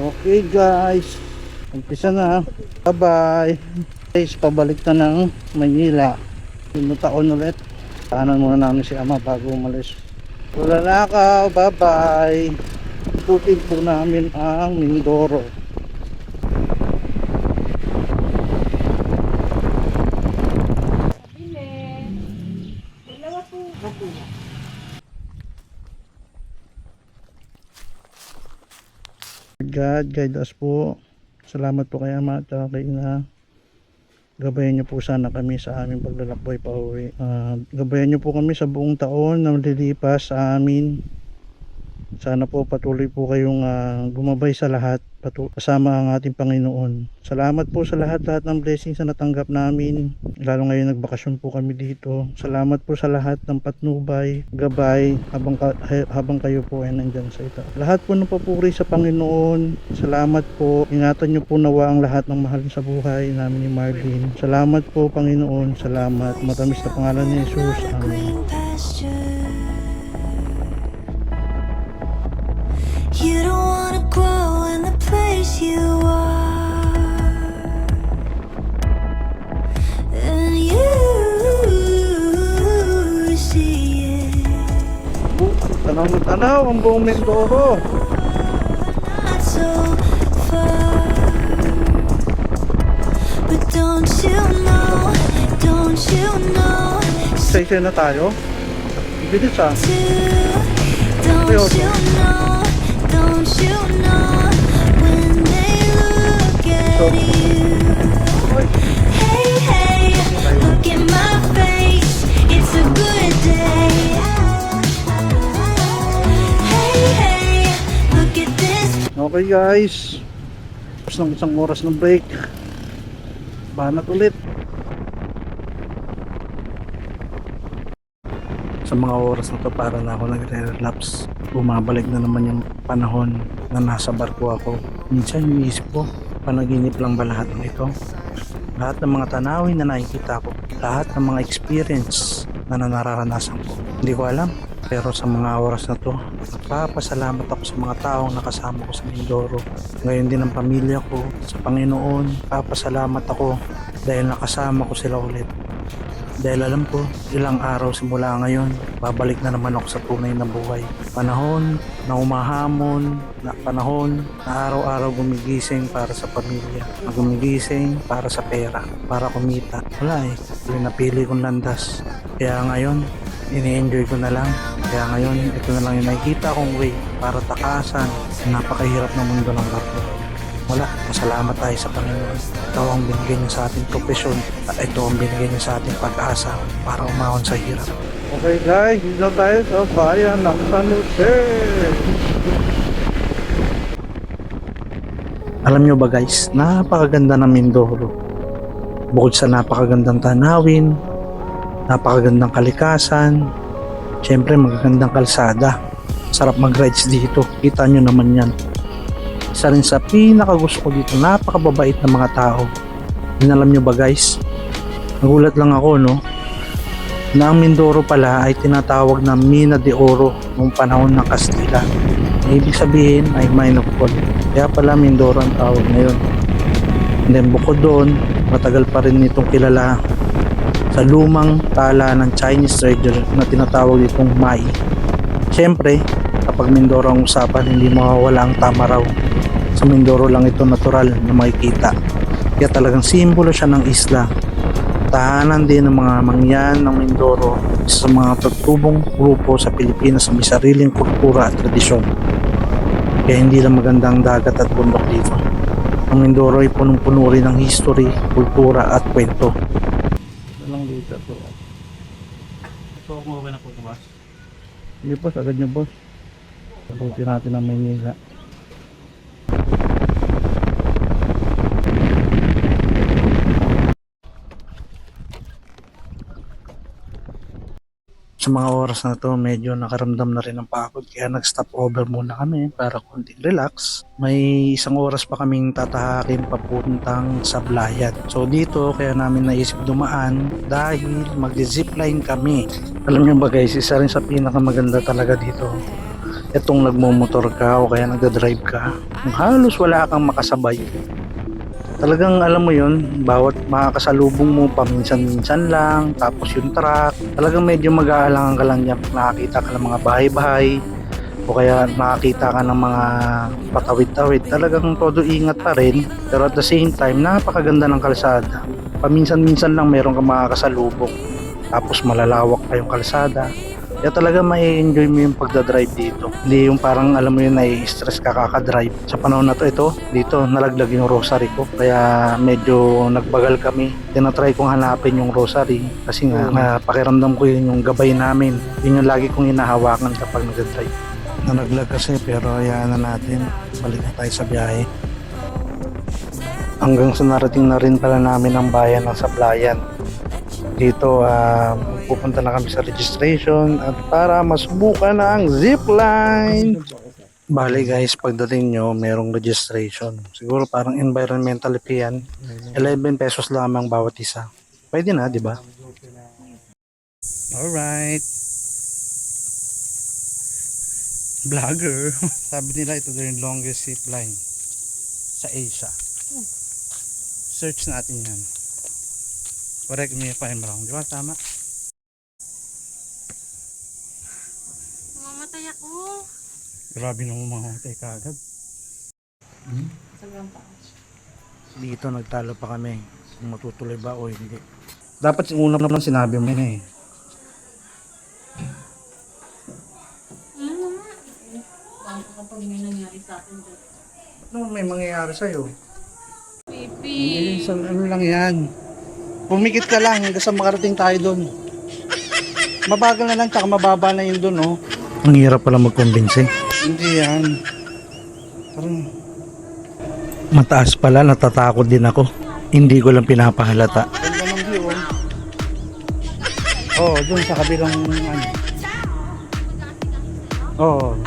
Okay guys, umpisa na. Bye bye guys, pabalik na ng Manila. Taon ulit. Paanan muna namin si ama bago umalis. Wala na ka, bye bye. Tutin po namin ang Mindoro. God, guide us po. Salamat po kay ama at kay ina. Gabayan niyo po sana kami sa aming paglalakbay pa uwi. Gabayan niyo po kami sa buong taon na malilipas sa amin. Sana po patuloy po kayong gumabay sa lahat, kasama ang ating Panginoon. Salamat po sa lahat ng blessings na natanggap namin. Lalo ngayon nagbakasyon po kami dito. Salamat po sa lahat ng patnubay, gabay habang kayo po ay nandyan sa ito. Lahat po ng papuri sa Panginoon. Salamat po. Ingatan niyo po nawa ang lahat ng mahal sa buhay namin ni Marlene. Salamat po Panginoon. Salamat. Matamis na pangalan ni Jesus. Amen. You don't wanna grow in the place you are, and you see it. Tanaw na tanaw ang buong Mindoro. Not so far, but don't you know, don't you know, Say na tayo. Bilis don't you know, don't you know, when they look at you. Hey, hey, look at my face, it's a good day. Hey, hey, look at this. Okay guys, tapos ng isang oras ng break, banat ulit. Sa mga oras na to para na ako nagre-relapse, bumabalik na naman yung panahon na nasa barko ako. Minsan iniisip ko, panaginip lang ba lahat ng ito? Lahat ng mga tanawin na nakikita ko, lahat ng mga experience na nararanasan ko, hindi ko alam. Pero sa mga oras na to, nagpapasalamat ako sa mga taong nakasama ko sa Mindoro. Ngayon din ang pamilya ko, sa Panginoon, papasalamat ako dahil nakasama ko sila ulit. Dahil alam ko, ilang araw simula ngayon, babalik na naman ako sa tunay na buhay. Panahon na umahamon, panahon na araw-araw gumigising para sa pamilya, gumigising para sa pera, para kumita. Wala yung napili kong landas. Kaya ngayon, ini-enjoy ko na lang. Kaya ngayon, ito na lang yung nakikita kong way para takasan ang napakahirap ng mundo ng barko. Wala, pasalamat tayo sa Panginoon. Ito ang binigay niya sa ating profesyon at ito ang binigay niya sa ating pag-asa para umahon sa hirap. Okay guys, dito tayo sa bayan ng San Jose. Alam nyo ba guys, napakaganda ng Mindoro. Bukod sa napakagandang tanawin, napakagandang kalikasan, syempre magagandang kalsada. Sarap mag-rides dito, kita nyo naman yan. Isa rin sa pinakagusto ko dito, napakababait ng mga tao. Alam nyo ba guys, nagulat lang ako na ang Mindoro pala ay tinatawag na Mina de Oro noong panahon ng Kastila. Ibig sabihin ay mine of gold. Kaya pala Mindoro ang tawag ngayon. And then bukod doon, matagal pa rin itong kilala sa lumang tala ng Chinese treasure na tinatawag itong Mai. Siyempre, kapag Mindoro ang usapan, hindi mawawala ang tama raw. Sa Mindoro lang ito natural na makikita. Kaya talagang simbolo siya ng isla. Tahanan din ng mga mangyan ng Mindoro, isa sa mga tutubong grupo sa Pilipinas na may sariling kultura at tradisyon. Kaya hindi lang maganda ang dagat at bundok dito. Ang Mindoro ay punong-puno rin ng history, kultura at kwento. Ito lang dito po. So, kung okay na po ito, boss? Sige boss, agad nyo boss. Sabutin natin ang Maynila. Sa mga oras na to, medyo nakaramdam na rin ng pagod, kaya nag-stop over muna kami para konting relax. May isang oras pa kaming tatahakin papuntang Sablayan. So dito, kaya namin naisip dumaan dahil mag-zipline kami. Alam nyo ba guys, isa rin sa pinakamaganda talaga dito, Itong nagmumotor ka o kaya nagdadrive ka, halos wala kang makasabay. Talagang alam mo yun, bawat makakasalubong mo paminsan-minsan lang, tapos yung truck, talagang medyo mag-aalangan ka lang niya pag nakakita ka ng mga bahay-bahay o kaya nakakita ka ng mga patawid-tawid. Talagang todo ingat pa rin, pero at the same time, napakaganda ng kalsada. Paminsan-minsan lang meron kang makakasalubong, tapos malalawak pa yung kalsada. Kaya talaga mai-enjoy mo yung pagdadrive dito. Hindi yung parang alam mo yun, nai-stress ka kakadrive. Sa panahon na to, dito nalaglag yung rosary ko. Kaya medyo nagbagal kami. Tinatry kong hanapin yung rosary. Kasi nga, pakiramdam ko yun yung gabay namin. Yun yung lagi kong hinahawakan kapag nagdadrive. Nalaglag kasi pero hayaan na natin. Balik na tayo sa biyahe. Hanggang sa narating na rin pala namin ang bayan ng Sablayan. Dito pupunta na kami sa registration at para masubukan na ang zipline. Bali guys, pagdating nyo merong registration. Siguro parang environmental fee yan. 11 pesos lamang bawat isa. Pwede na, di ba? Alright. Vlogger. Sabi nila ito daw yung longest zipline sa Asia. Search natin yan. Correct me if I'm wrong. Di ba? Tama? Mamatay ako. Grabe nang mamamatay ka agad. Dito nagtalo pa kami kung matutuloy ba o hindi. Dapat una naman sinabi mo na eh. Paano kapag may nangyari sa akin dyan? Ba't naman may mangyayari sa'yo? Pipi. Ano lang yan? Pumikit ka lang hanggang sa makarating tayo doon. Mabagal na lang tsaka mababa na yun doon, oh. Ang hirap pala mag-convince eh. Hindi yan. Parang mataas pala, natatakot din ako. Hindi ko lang pinapahalata. Ganda ng view, oh. Oh, doon sa kabilang ano. Oh.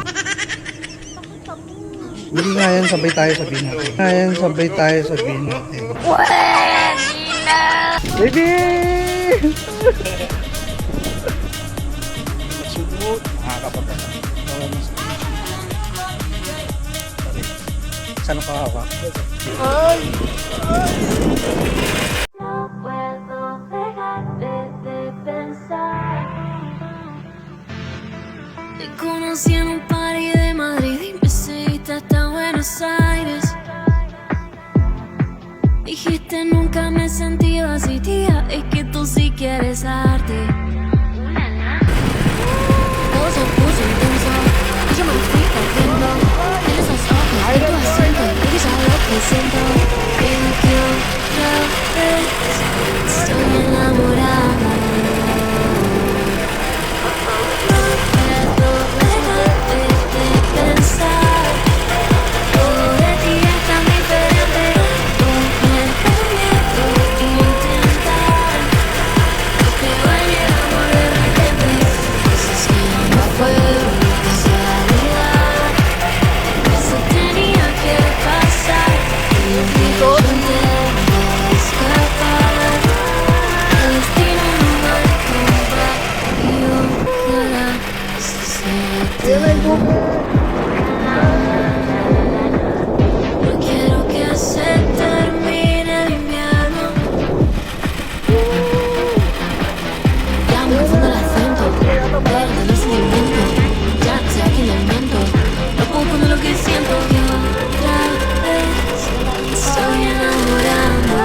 Hindi nga yan, sabay tayo sabihin natin. Ngayon, sabay tayo sabihin natin. Baby! Subot. Nakakapagod. Saan ka hawak? Ay! No puedo dejarte de pensar. Te conocí en un party de Madrid y me seguiste hasta Buenos Aires. Dijiste nunca me he sentido así, tía, es que tú sí quieres arte. Todo se puso intenso y yo me fui perdiendo en esos ojos, en tu acento, y ya lo que siento. Creo que otra vez estoy enamorada. No puedo dejarte de pensar. Todo de ti es tan diferente. No me da miedo intentar. Lo que vaya el amor de repente. Dices que no fue una casualidad. Eso tenía que pasar. Y yo intento escapar. El destino no va a comprar. Y ojalá esto sea eterno. No quiero que se termine el invierno. Ya me confundo el acento, verde el sentimiento. Ya no sé a quién le miento. No puedo esconder lo que siento. Que otra vez estoy enamorando.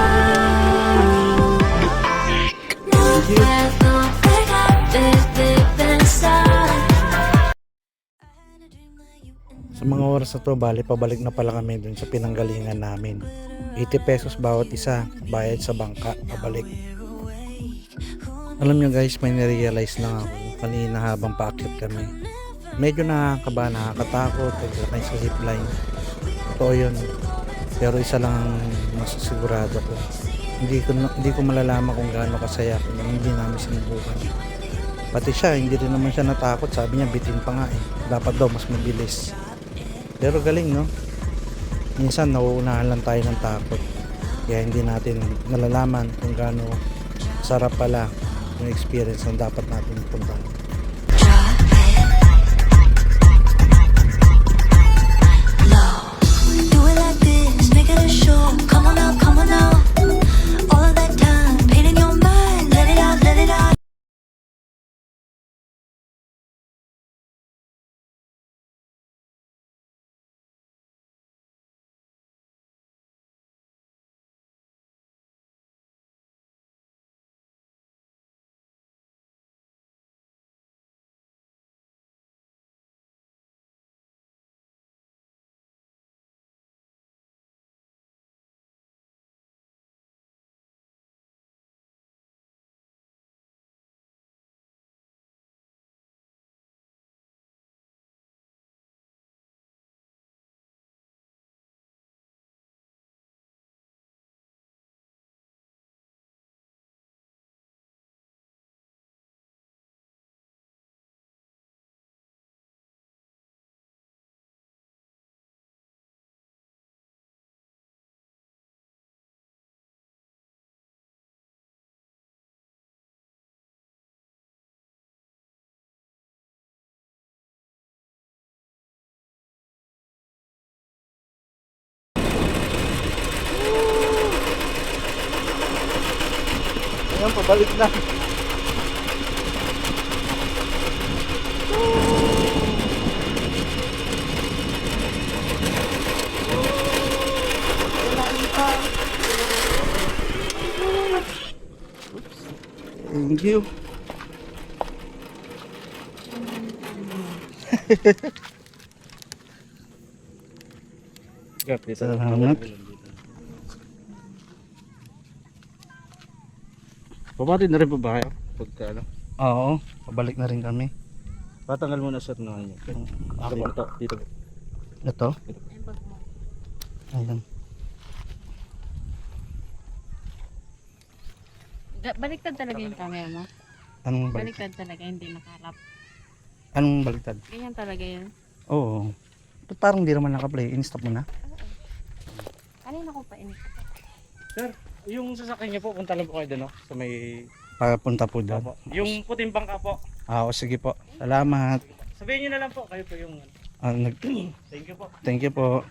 No puedo dejarte de pensar. Sa mga oras na to, bali pabalik na pala kami dun sa pinanggalingan namin. 80 pesos bawat isa, bayad sa bangka, pabalik. Alam nyo guys, may narealize lang ako kanina habang paakyat kami. Medyo nakakaba, nakakatakot, pagkakay sa zipline. Totoo yun. Pero isa lang ang masasigurado ko. Hindi ko malalaman kung gaano kasaya kung hindi namin sinubukan. Pati siya, hindi rin naman siya natakot. Sabi niya, bitin pa nga eh. Dapat daw mas mabilis. Pero galing, no? Minsan nauunahan lang tayo ng takot. Kaya hindi natin nalalaman kung gaano sarap pala yung experience na dapat natin puntahan. pabalik na. Thank you. Salamat. Pabati na rin po ba kayo? Pagka ano? Oo, pabalik na rin kami. Patanggal mo na sir na ano. Dito, dito po. Ito? Ayun, pag mo. Ayan. Baliktad talaga yung camera mo. Anong baliktad? Baliktad talaga, hindi nakalap. Anong baliktad? Ganyan talaga yun. Oo. Ba't parang di naman nakaplay? In-stop mo na? Kanina ko pa init. Sir, yung sasakyan niyo po, punta lang po kayo doon, no? Sa may... Papunta po doon. Opo. Yung puting bangka po. Oo, sige po. Salamat. Sabihin niyo na lang po, kayo po yung... Ah, Thank you po. thank you po.